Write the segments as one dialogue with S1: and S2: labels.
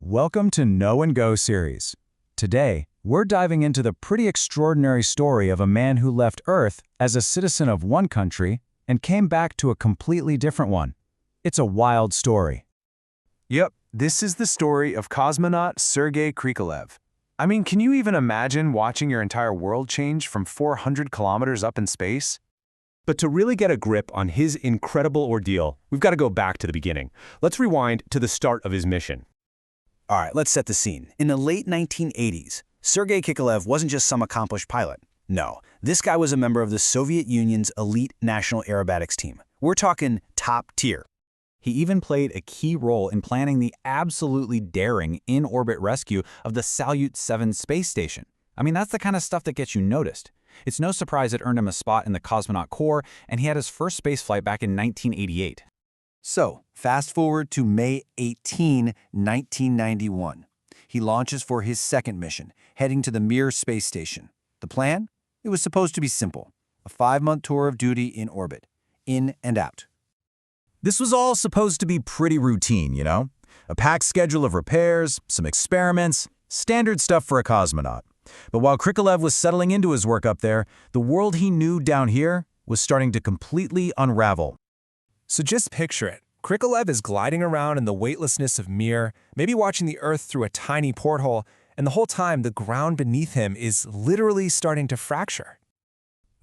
S1: Welcome to Know and Go series. Today, we're diving into the pretty extraordinary story of a man who left Earth as a citizen of one country and came back to a completely different one. It's a wild story.
S2: Yep, this is the story of cosmonaut Sergei Krikalev. I mean, can you even imagine watching your entire world change from 400 kilometers up in space?
S3: But to really get a grip on his incredible ordeal, we've got to go back to the beginning. Let's rewind to the start of his mission.
S4: All right, let's set the scene. In the late 1980s, Sergei Krikalev wasn't just some accomplished pilot. No, this guy was a member of the Soviet Union's elite national aerobatics team. We're talking top tier.
S1: He even played a key role in planning the absolutely daring in-orbit rescue of the Salyut 7 space station. I mean, that's the kind of stuff that gets you noticed. It's no surprise it earned him a spot in the cosmonaut corps, and he had his first spaceflight back in 1988.
S4: So, fast forward to May 18, 1991. He launches for his second mission, heading to the Mir space station. The plan? It was supposed to be simple. A 5-month tour of duty in orbit, in and out.
S5: This was all supposed to be pretty routine, you know? A packed schedule of repairs, some experiments, standard stuff for a cosmonaut. But while Krikalev was settling into his work up there, the world he knew down here was starting to completely unravel.
S2: So just picture it. Krikalev is gliding around in the weightlessness of Mir, maybe watching the Earth through a tiny porthole, and the whole time the ground beneath him is literally starting to fracture.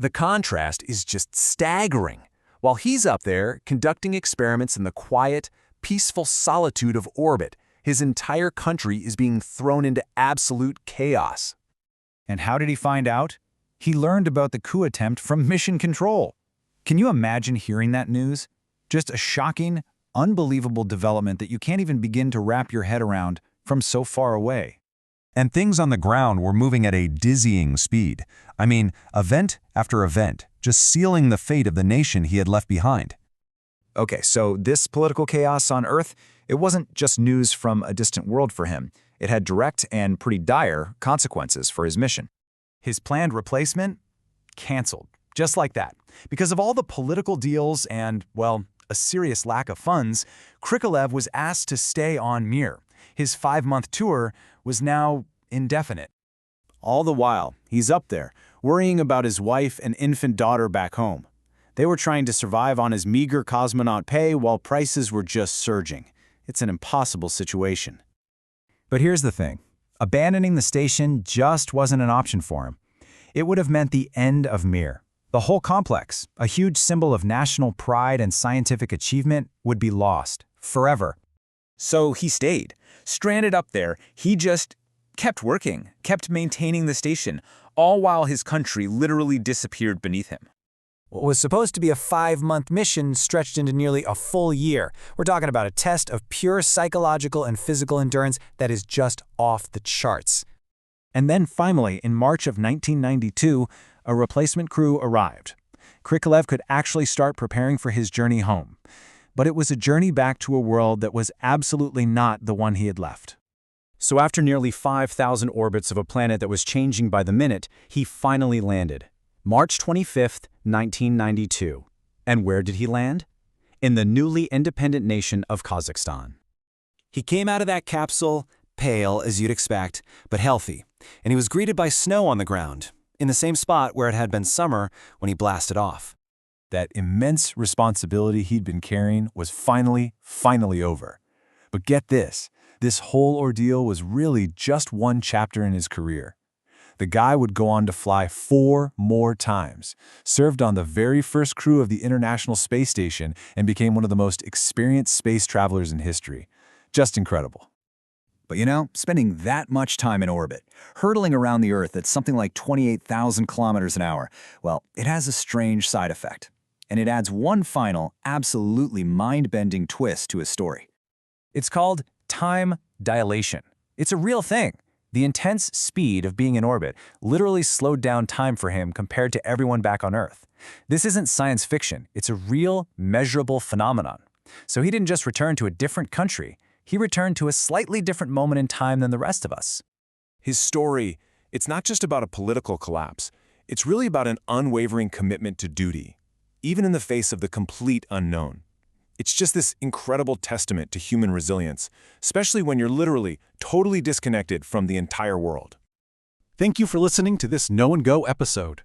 S6: The contrast is just staggering. While he's up there conducting experiments in the quiet, peaceful solitude of orbit, his entire country is being thrown into absolute chaos.
S1: And how did he find out? He learned about the coup attempt from Mission Control. Can you imagine hearing that news? Just a shocking, unbelievable development that you can't even begin to wrap your head around from so far away.
S5: And things on the ground were moving at a dizzying speed. I mean, event after event, just sealing the fate of the nation he had left behind.
S7: Okay, so this political chaos on Earth, it wasn't just news from a distant world for him. It had direct and pretty dire consequences for his mission.
S1: His planned replacement? Canceled. Just like that. Because of all the political deals and, well, a serious lack of funds, Krikalev was asked to stay on Mir. His 5-month tour was now indefinite.
S4: All the while, he's up there, worrying about his wife and infant daughter back home. They were trying to survive on his meager cosmonaut pay while prices were just surging. It's an impossible situation.
S1: But here's the thing. Abandoning the station just wasn't an option for him. It would have meant the end of Mir. The whole complex, a huge symbol of national pride and scientific achievement, would be lost forever.
S7: So he stayed. Stranded up there, he just kept working, kept maintaining the station, all while his country literally disappeared beneath him.
S8: What was supposed to be a 5-month mission stretched into nearly a full year. We're talking about a test of pure psychological and physical endurance that is just off the charts.
S1: And then finally, in March of 1992, a replacement crew arrived. Krikalev could actually start preparing for his journey home. But it was a journey back to a world that was absolutely not the one he had left.
S3: So after nearly 5,000 orbits of a planet that was changing by the minute, he finally landed. March 25th, 1992. And where did he land? In the newly independent nation of Kazakhstan.
S8: He came out of that capsule, pale as you'd expect, but healthy, and he was greeted by snow on the ground, in the same spot where it had been summer when he blasted off.
S2: That immense responsibility he'd been carrying was finally over. But get this whole ordeal was really just one chapter in his career. The guy would go on to fly 4 more times, served on the very first crew of the International Space Station, and became one of the most experienced space travelers in history. Just incredible.
S7: But you know, spending that much time in orbit, hurtling around the Earth at something like 28,000 kilometers an hour, well, it has a strange side effect. And it adds one final, absolutely mind-bending twist to his story.
S1: It's called time dilation. It's a real thing. The intense speed of being in orbit literally slowed down time for him compared to everyone back on Earth. This isn't science fiction. It's a real, measurable phenomenon. So he didn't just return to a different country. He returned to a slightly different moment in time than the rest of us.
S2: His story, it's not just about a political collapse. It's really about an unwavering commitment to duty, even in the face of the complete unknown. It's just this incredible testament to human resilience, especially when you're literally totally disconnected from the entire world.
S9: Thank you for listening to this Know and Go episode.